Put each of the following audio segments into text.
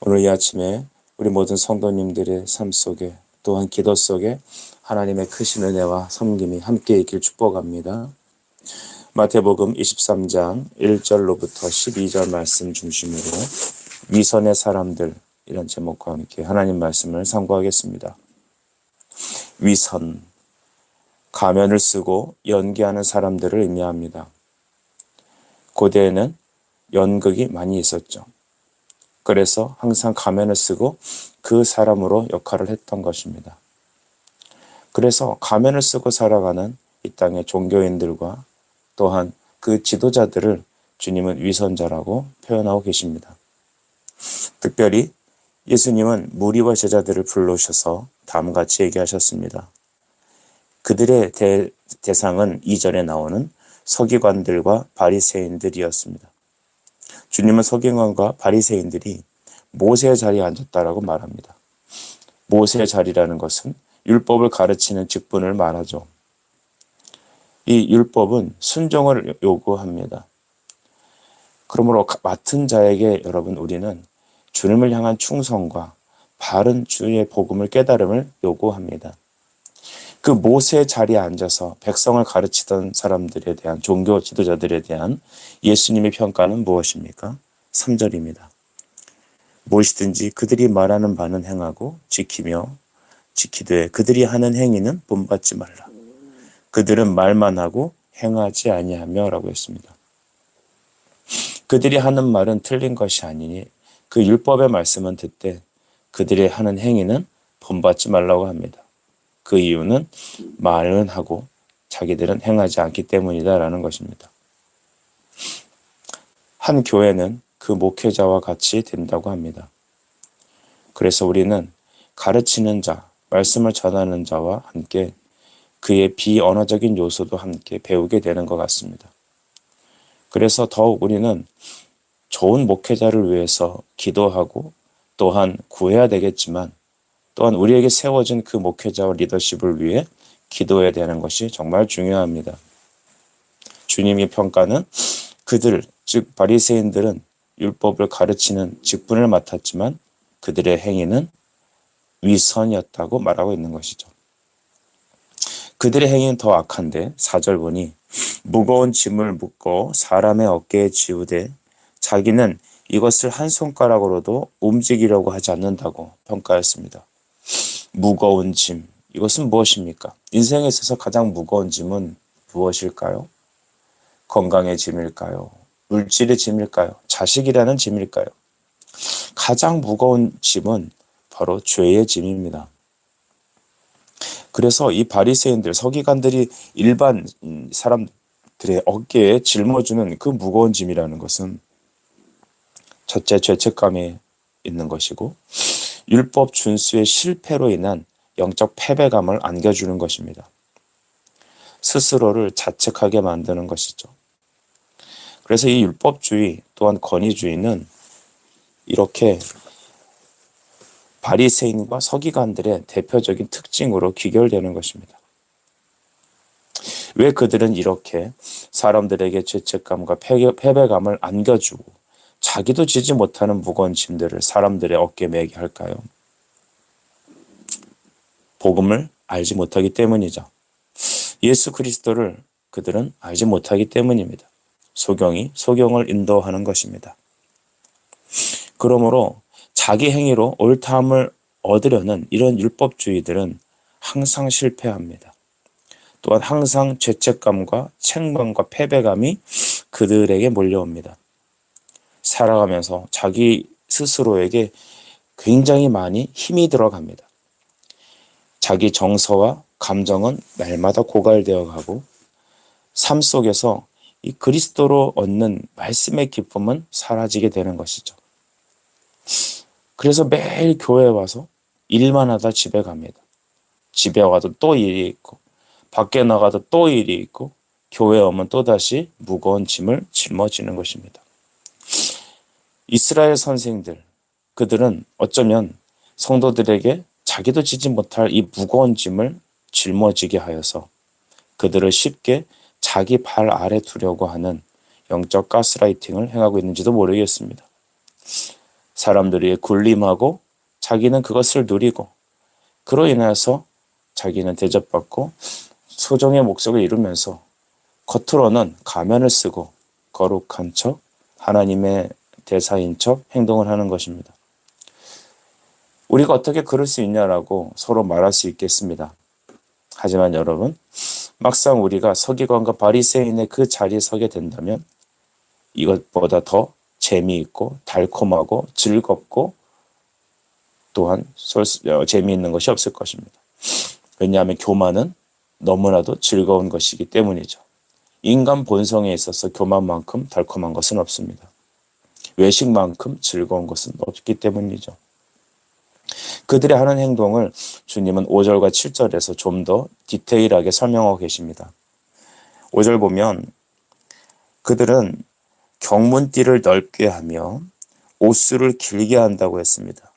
오늘 이 아침에 우리 모든 성도님들의 삶 속에 또한 기도 속에 하나님의 크신 은혜와 섬김이 함께 있길 축복합니다. 마태복음 23장 1절로부터 12절 말씀 중심으로 위선의 사람들 이런 제목과 함께 하나님 말씀을 상고하겠습니다. 위선, 가면을 쓰고 연기하는 사람들을 의미합니다. 고대에는 연극이 많이 있었죠. 그래서 항상 가면을 쓰고 그 사람으로 역할을 했던 것입니다. 그래서 가면을 쓰고 살아가는 이 땅의 종교인들과 또한 그 지도자들을 주님은 위선자라고 표현하고 계십니다. 특별히 예수님은 무리와 제자들을 불러오셔서 다음같이 얘기하셨습니다. 그들의 대상은 2절에 나오는 서기관들과 바리새인들이었습니다. 주님은 서기관과 바리새인들이 모세의 자리에 앉았다라고 말합니다. 모세의 자리라는 것은 율법을 가르치는 직분을 말하죠. 이 율법은 순종을 요구합니다. 그러므로 맡은 자에게 여러분 우리는 주님을 향한 충성과 바른 주의 복음을 깨달음을 요구합니다. 그 모세의 자리에 앉아서 백성을 가르치던 사람들에 대한 종교 지도자들에 대한 예수님의 평가는 무엇입니까? 3절입니다. 무엇이든지 그들이 말하는 바는 행하고 지키며 지키되 그들이 하는 행위는 본받지 말라. 그들은 말만 하고 행하지 아니하며 라고 했습니다. 그들이 하는 말은 틀린 것이 아니니 그 율법의 말씀은 듣되 그들이 하는 행위는 본받지 말라고 합니다. 그 이유는 말은 하고 자기들은 행하지 않기 때문이다라는 것입니다. 한 교회는 그 목회자와 같이 된다고 합니다. 그래서 우리는 가르치는 자, 말씀을 전하는 자와 함께 그의 비언어적인 요소도 함께 배우게 되는 것 같습니다. 그래서 더욱 우리는 좋은 목회자를 위해서 기도하고 또한 구해야 되겠지만 또한 우리에게 세워진 그 목회자와 리더십을 위해 기도해야 되는 것이 정말 중요합니다. 주님의 평가는 그들, 즉 바리새인들은 율법을 가르치는 직분을 맡았지만 그들의 행위는 위선이었다고 말하고 있는 것이죠. 그들의 행위는 더 악한데 4절 보니 무거운 짐을 묶고 사람의 어깨에 지우되 자기는 이것을 한 손가락으로도 움직이려고 하지 않는다고 평가했습니다. 무거운 짐, 이것은 무엇입니까? 인생에 있어서 가장 무거운 짐은 무엇일까요? 건강의 짐일까요? 물질의 짐일까요? 자식이라는 짐일까요? 가장 무거운 짐은 바로 죄의 짐입니다. 그래서 이 바리새인들, 서기관들이 일반 사람들의 어깨에 짊어주는 그 무거운 짐이라는 것은 첫째 죄책감이 있는 것이고 율법 준수의 실패로 인한 영적 패배감을 안겨주는 것입니다. 스스로를 자책하게 만드는 것이죠. 그래서 이 율법주의 또한 권위주의는 이렇게 바리새인과 서기관들의 대표적인 특징으로 귀결되는 것입니다. 왜 그들은 이렇게 사람들에게 죄책감과 패배감을 안겨주고 자기도 지지 못하는 무거운 짐들을 사람들의 어깨에 매게 할까요? 복음을 알지 못하기 때문이죠. 예수 그리스도를 그들은 알지 못하기 때문입니다. 소경을 인도하는 것입니다. 그러므로 자기 행위로 옳다함을 얻으려는 이런 율법주의들은 항상 실패합니다. 또한 항상 죄책감과 책망과 패배감이 그들에게 몰려옵니다. 살아가면서 자기 스스로에게 굉장히 많이 힘이 들어갑니다. 자기 정서와 감정은 날마다 고갈되어 가고 삶 속에서 이 그리스도로 얻는 말씀의 기쁨은 사라지게 되는 것이죠. 그래서 매일 교회에 와서 일만 하다 집에 갑니다. 집에 와도 또 일이 있고 밖에 나가도 또 일이 있고 교회에 오면 또다시 무거운 짐을 짊어지는 것입니다. 이스라엘 선생들, 그들은 어쩌면 성도들에게 자기도 지지 못할 이 무거운 짐을 짊어지게 하여서 그들을 쉽게 자기 발 아래 두려고 하는 영적 가스라이팅을 행하고 있는지도 모르겠습니다. 사람들이 군림하고 자기는 그것을 누리고 그로 인해서 자기는 대접받고 소정의 목적을 이루면서 겉으로는 가면을 쓰고 거룩한 척, 하나님의 대사인 척 행동을 하는 것입니다. 우리가 어떻게 그럴 수 있냐라고 서로 말할 수 있겠습니다. 하지만 여러분, 막상 우리가 서기관과 바리새인의 그 자리에 서게 된다면 이것보다 더 재미있고 달콤하고 즐겁고 또한 재미있는 것이 없을 것입니다. 왜냐하면 교만은 너무나도 즐거운 것이기 때문이죠. 인간 본성에 있어서 교만만큼 달콤한 것은 없습니다. 외식만큼 즐거운 것은 없기 때문이죠. 그들의 하는 행동을 주님은 5절과 7절에서 좀 더 디테일하게 설명하고 계십니다. 5절 보면 그들은 경문띠를 넓게 하며 옷수를 길게 한다고 했습니다.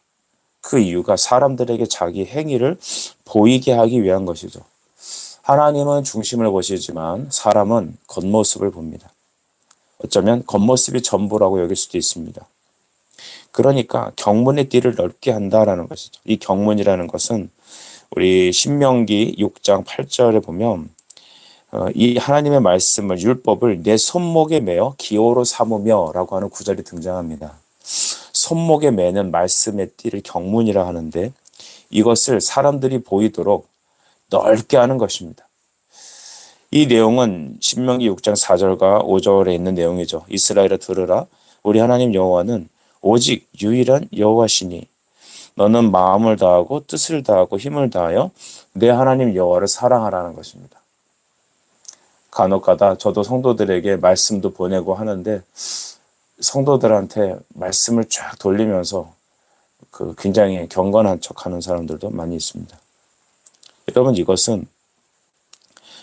그 이유가 사람들에게 자기 행위를 보이게 하기 위한 것이죠. 하나님은 중심을 보시지만 사람은 겉모습을 봅니다. 어쩌면 겉모습이 전부라고 여길 수도 있습니다. 그러니까 경문의 띠를 넓게 한다라는 것이죠. 이 경문이라는 것은 우리 신명기 6장 8절에 보면 이 하나님의 말씀을 율법을 내 손목에 매어 기호로 삼으며 라고 하는 구절이 등장합니다. 손목에 매는 말씀의 띠를 경문이라 하는데 이것을 사람들이 보이도록 넓게 하는 것입니다. 이 내용은 신명기 6장 4절과 5절에 있는 내용이죠. 이스라엘아 들으라. 우리 하나님 여호와는 오직 유일한 여호와시니 너는 마음을 다하고 뜻을 다하고 힘을 다하여 내 하나님 여호와를 사랑하라는 것입니다. 간혹가다 저도 성도들에게 말씀도 보내고 하는데 성도들한테 말씀을 쫙 돌리면서 굉장히 경건한 척하는 사람들도 많이 있습니다. 여러분, 이것은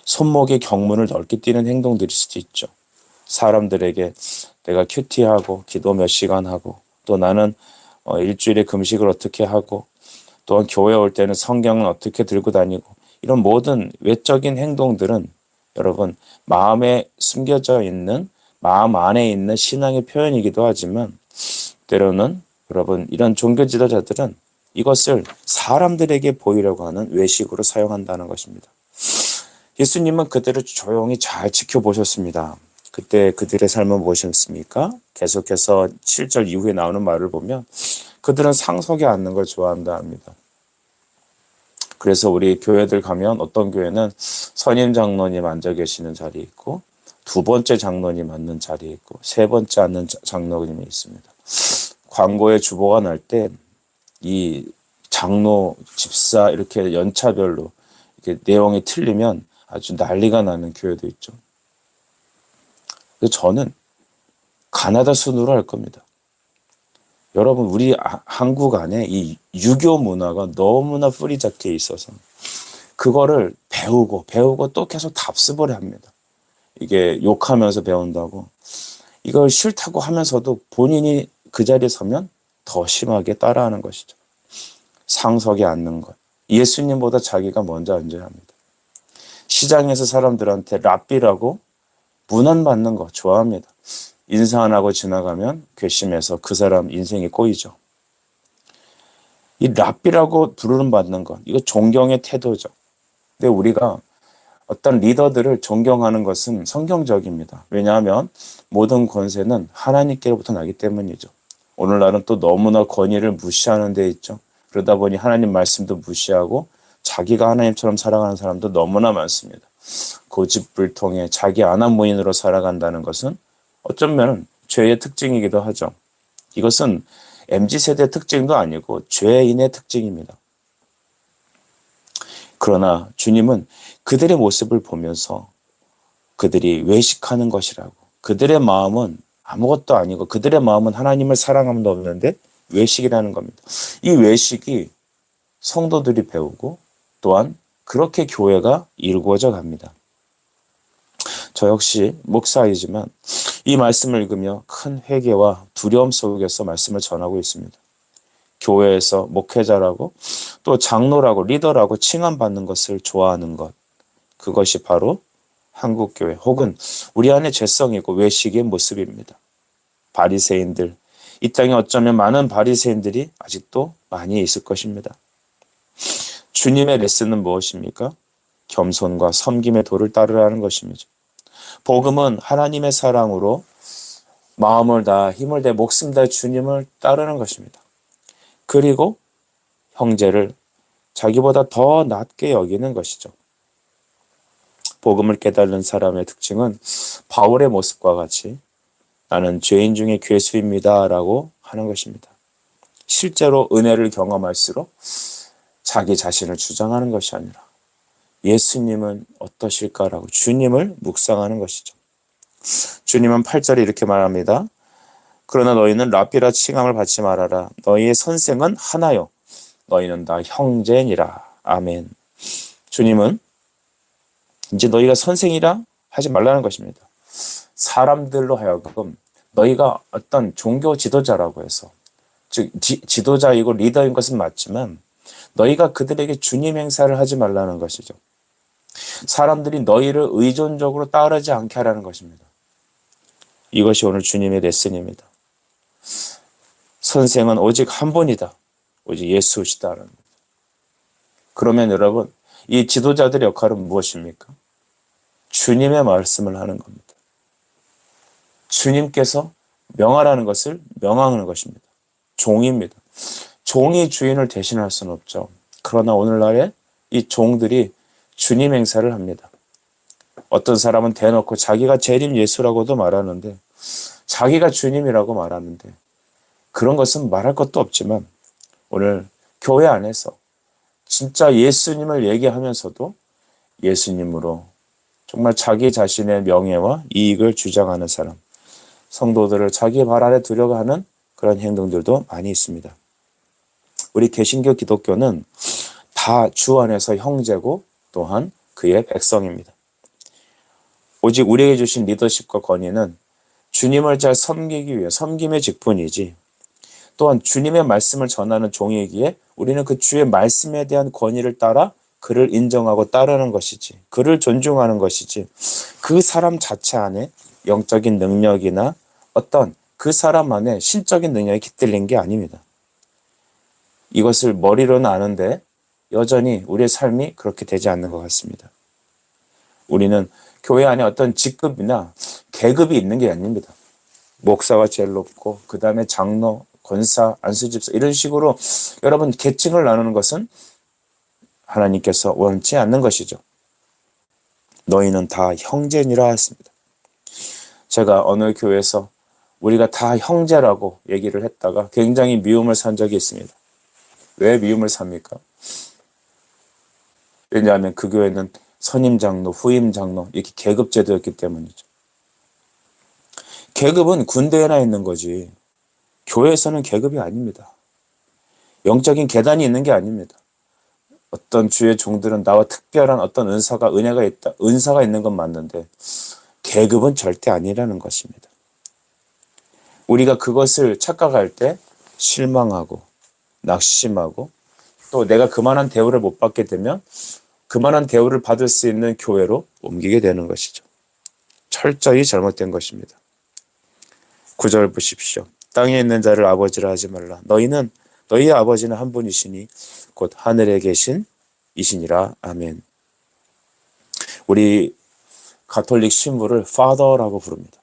손목의 경문을 넓게 띄는 행동들일 수도 있죠. 사람들에게 내가 큐티하고 기도 몇 시간 하고 또 나는 일주일에 금식을 어떻게 하고 또한 교회 올 때는 성경은 어떻게 들고 다니고 이런 모든 외적인 행동들은 여러분 마음에 숨겨져 있는 마음 안에 있는 신앙의 표현이기도 하지만 때로는 여러분 이런 종교 지도자들은 이것을 사람들에게 보이려고 하는 외식으로 사용한다는 것입니다. 예수님은 그들을 조용히 잘 지켜보셨습니다. 그때 그들의 삶은 무엇이었습니까? 계속해서 7절 이후에 나오는 말을 보면 그들은 상석에 앉는 걸 좋아한다 합니다. 그래서 우리 교회들 가면 어떤 교회는 선임 장로님 앉아 계시는 자리에 있고 두 번째 장로님 앉는 자리에 있고 세 번째 앉는 장로님이 있습니다. 광고에 주보가 날 때 이 장로, 집사 이렇게 연차별로 이렇게 내용이 틀리면 아주 난리가 나는 교회도 있죠. 그래서 저는 가나다 순으로 할 겁니다. 여러분 우리 한국 안에 이 유교 문화가 너무나 뿌리 작게 있어서 그거를 배우고 또 계속 답습을 합니다. 이게 욕하면서 배운다고 이걸 싫다고 하면서도 본인이 그 자리에 서면 더 심하게 따라하는 것이죠. 상석에 앉는 것. 예수님보다 자기가 먼저 앉아야 합니다. 시장에서 사람들한테 랍비라고 문안받는 거 좋아합니다. 인사 안 하고 지나가면 괘씸해서 그 사람 인생이 꼬이죠. 이 랍비라고 부르는 받는 것, 이거 존경의 태도죠. 근데 우리가 어떤 리더들을 존경하는 것은 성경적입니다. 왜냐하면 모든 권세는 하나님께로부터 나기 때문이죠. 오늘날은 또 너무나 권위를 무시하는 데 있죠. 그러다 보니 하나님 말씀도 무시하고 자기가 하나님처럼 살아가는 사람도 너무나 많습니다. 고집불통에 자기 안한무인으로 살아간다는 것은 어쩌면 죄의 특징이기도 하죠. 이것은 MZ세대 특징도 아니고 죄인의 특징입니다. 그러나 주님은 그들의 모습을 보면서 그들이 외식하는 것이라고, 그들의 마음은 아무것도 아니고 그들의 마음은 하나님을 사랑함도 없는데 외식이라는 겁니다. 이 외식이 성도들이 배우고 또한 그렇게 교회가 이루어져 갑니다. 저 역시 목사이지만 이 말씀을 읽으며 큰 회개와 두려움 속에서 말씀을 전하고 있습니다. 교회에서 목회자라고 또 장로라고 리더라고 칭함받는 것을 좋아하는 것, 그것이 바로 한국교회 혹은 우리 안의 죄성이고 외식의 모습입니다. 바리새인들, 이 땅에 어쩌면 많은 바리새인들이 아직도 많이 있을 것입니다. 주님의 레슨은 무엇입니까? 겸손과 섬김의 도를 따르라는 것입니다. 복음은 하나님의 사랑으로 마음을 다 힘을 다 목숨 다 주님을 따르는 것입니다. 그리고 형제를 자기보다 더 낮게 여기는 것이죠. 복음을 깨달은 사람의 특징은 바울의 모습과 같이 나는 죄인 중에 괴수입니다 라고 하는 것입니다. 실제로 은혜를 경험할수록 자기 자신을 주장하는 것이 아니라 예수님은 어떠실까라고 주님을 묵상하는 것이죠. 주님은 8절에 이렇게 말합니다. 그러나 너희는 랍비라 칭함을 받지 말아라. 너희의 선생은 하나요. 너희는 다 형제니라. 아멘. 주님은 이제 너희가 선생이라 하지 말라는 것입니다. 사람들로 하여금 너희가 어떤 종교 지도자라고 해서 즉 지도자이고 리더인 것은 맞지만 너희가 그들에게 주님 행사를 하지 말라는 것이죠. 사람들이 너희를 의존적으로 따르지 않게 하라는 것입니다. 이것이 오늘 주님의 레슨입니다. 선생은 오직 한 분이다. 오직 예수시다. 그러면 여러분, 이 지도자들의 역할은 무엇입니까? 주님의 말씀을 하는 겁니다. 주님께서 명하라는 것을 명하는 것입니다. 종입니다. 종이 주인을 대신할 수는 없죠. 그러나 오늘날에 이 종들이 주님 행사를 합니다. 어떤 사람은 대놓고 자기가 재림 예수라고도 말하는데 자기가 주님이라고 말하는데 그런 것은 말할 것도 없지만 오늘 교회 안에서 진짜 예수님을 얘기하면서도 예수님으로 정말 자기 자신의 명예와 이익을 주장하는 사람, 성도들을 자기 발 아래 두려고 하는 그런 행동들도 많이 있습니다. 우리 개신교 기독교는 다 주 안에서 형제고 또한 그의 백성입니다. 오직 우리에게 주신 리더십과 권위는 주님을 잘 섬기기 위해 섬김의 직분이지 또한 주님의 말씀을 전하는 종이기에 우리는 그 주의 말씀에 대한 권위를 따라 그를 인정하고 따르는 것이지 그를 존중하는 것이지 그 사람 자체 안에 영적인 능력이나 어떤 그 사람 안에 신적인 능력이 깃들린 게 아닙니다. 이것을 머리로는 아는데 여전히 우리의 삶이 그렇게 되지 않는 것 같습니다. 우리는 교회 안에 어떤 직급이나 계급이 있는 게 아닙니다. 목사가 제일 높고 그 다음에 장로, 권사, 안수집사 이런 식으로 여러분 계층을 나누는 것은 하나님께서 원치 않는 것이죠. 너희는 다 형제니라 했습니다. 제가 어느 교회에서 우리가 다 형제라고 얘기를 했다가 굉장히 미움을 산 적이 있습니다. 왜 미움을 삽니까? 왜냐하면 그 교회는 선임장로, 후임장로 이렇게 계급제도였기 때문이죠. 계급은 군대에나 있는 거지 교회에서는 계급이 아닙니다. 영적인 계단이 있는 게 아닙니다. 어떤 주의 종들은 나와 특별한 어떤 은혜가 있다. 은사가 있는 건 맞는데 계급은 절대 아니라는 것입니다. 우리가 그것을 착각할 때 실망하고 낙심하고 또 내가 그만한 대우를 못 받게 되면 그만한 대우를 받을 수 있는 교회로 옮기게 되는 것이죠. 철저히 잘못된 것입니다. 9절 보십시오. 땅에 있는 자를 아버지라 하지 말라. 너희의 아버지는 한 분이시니 곧 하늘에 계신 이시니라. 아멘. 우리 가톨릭 신부를 Father라고 부릅니다.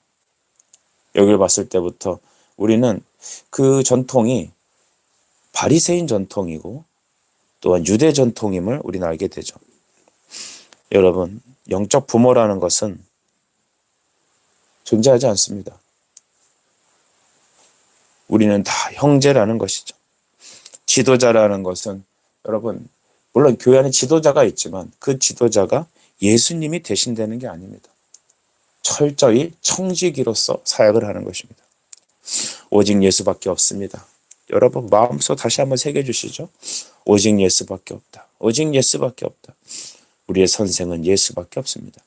여기를 봤을 때부터 우리는 그 전통이 바리새인 전통이고 또한 유대 전통임을 우리는 알게 되죠. 여러분, 영적 부모라는 것은 존재하지 않습니다. 우리는 다 형제라는 것이죠. 지도자라는 것은 여러분 물론 교회 안에 지도자가 있지만 그 지도자가 예수님이 대신되는 게 아닙니다. 철저히 청지기로서 사역을 하는 것입니다. 오직 예수밖에 없습니다. 여러분 마음속 다시 한번 새겨주시죠. 오직 예수밖에 없다. 오직 예수밖에 없다. 우리의 선생은 예수밖에 없습니다.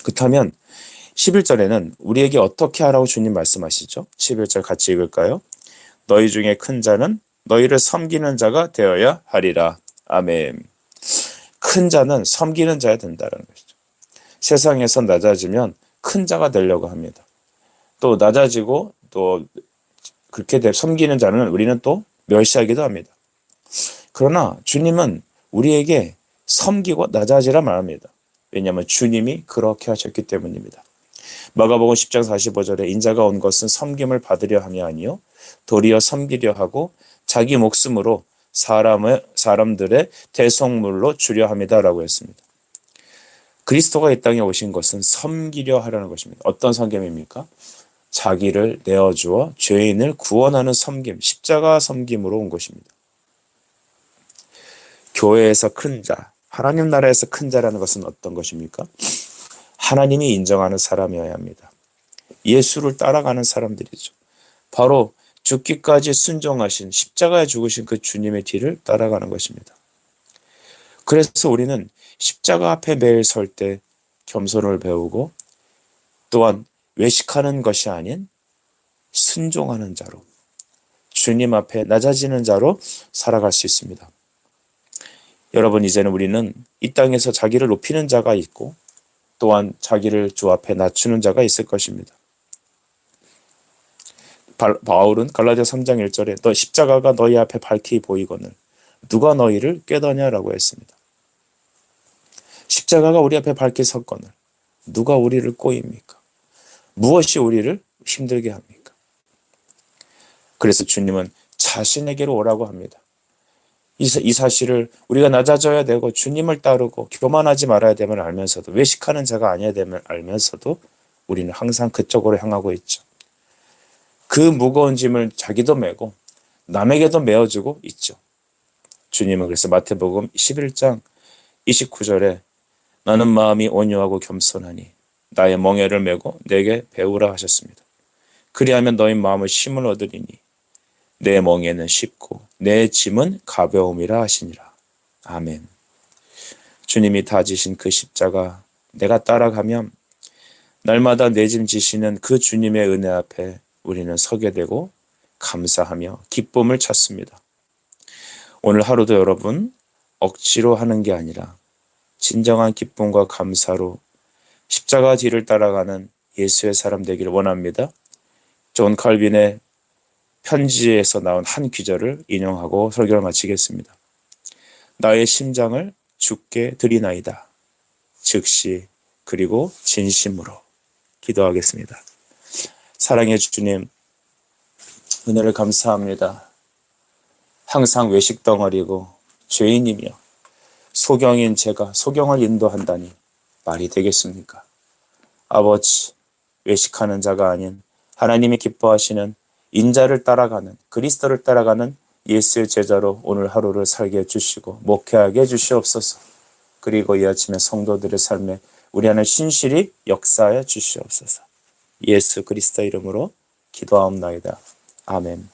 그렇다면 11절에는 우리에게 어떻게 하라고 주님 말씀하시죠? 11절 같이 읽을까요? 너희 중에 큰 자는 너희를 섬기는 자가 되어야 하리라. 아멘. 큰 자는 섬기는 자야 된다는 것이죠. 세상에서 낮아지면 큰 자가 되려고 합니다. 또 낮아지고 또 그렇게 섬기는 자는 우리는 또 멸시하기도 합니다. 그러나 주님은 우리에게 섬기고 낮아지라 말합니다. 왜냐하면 주님이 그렇게 하셨기 때문입니다. 마가복음 10장 45절에 인자가 온 것은 섬김을 받으려 함이 아니요 도리어 섬기려 하고 자기 목숨으로 사람들의 대속물로 주려 함이다라고 했습니다. 그리스도가 이 땅에 오신 것은 섬기려 하라는 것입니다. 어떤 섬김입니까? 자기를 내어주어 죄인을 구원하는 섬김, 십자가 섬김으로 온 것입니다. 교회에서 큰 자, 하나님 나라에서 큰 자라는 것은 어떤 것입니까? 하나님이 인정하는 사람이어야 합니다. 예수를 따라가는 사람들이죠. 바로 죽기까지 순종하신 십자가에 죽으신 그 주님의 뒤를 따라가는 것입니다. 그래서 우리는 십자가 앞에 매일 설 때 겸손을 배우고 또한 외식하는 것이 아닌 순종하는 자로 주님 앞에 낮아지는 자로 살아갈 수 있습니다. 여러분, 이제는 우리는 이 땅에서 자기를 높이는 자가 있고 또한 자기를 주 앞에 낮추는 자가 있을 것입니다. 바울은 갈라디아 3장 1절에 너 십자가가 너희 앞에 밝히 보이거늘 누가 너희를 꾀더냐라고 했습니다. 십자가가 우리 앞에 밝게 섰거늘 누가 우리를 꼬입니까? 무엇이 우리를 힘들게 합니까? 그래서 주님은 자신에게로 오라고 합니다. 이 사실을 우리가 낮아져야 되고 주님을 따르고 교만하지 말아야 됨을 알면서도 외식하는 자가 아니어야 됨을 알면서도 우리는 항상 그쪽으로 향하고 있죠. 그 무거운 짐을 자기도 메고 남에게도 메어주고 있죠. 주님은 그래서 마태복음 11장 29절에 나는 마음이 온유하고 겸손하니 나의 멍에를 메고 내게 배우라 하셨습니다. 그리하면 너희 마음의 쉼을 얻으리니 내 멍에는 쉽고 내 짐은 가벼움이라 하시니라. 아멘. 주님이 다 지신 그 십자가 내가 따라가면 날마다 내 짐 지시는 그 주님의 은혜 앞에 우리는 서게 되고 감사하며 기쁨을 찾습니다. 오늘 하루도 여러분 억지로 하는 게 아니라 진정한 기쁨과 감사로 십자가 뒤를 따라가는 예수의 사람 되기를 원합니다. 존 칼빈의 편지에서 나온 한 귀절을 인용하고 설교를 마치겠습니다. 나의 심장을 주께 드리나이다. 즉시 그리고 진심으로 기도하겠습니다. 사랑의 주님, 은혜를 감사합니다. 항상 외식 덩어리고 죄인이며 소경인 제가 소경을 인도한다니 말이 되겠습니까? 아버지, 외식하는 자가 아닌 하나님이 기뻐하시는 인자를 따라가는 그리스도를 따라가는 예수의 제자로 오늘 하루를 살게 해주시고 목회하게 해주시옵소서. 그리고 이 아침에 성도들의 삶에 우리 안에 신실히 역사해 주시옵소서. 예수 그리스도 이름으로 기도하옵나이다. 아멘.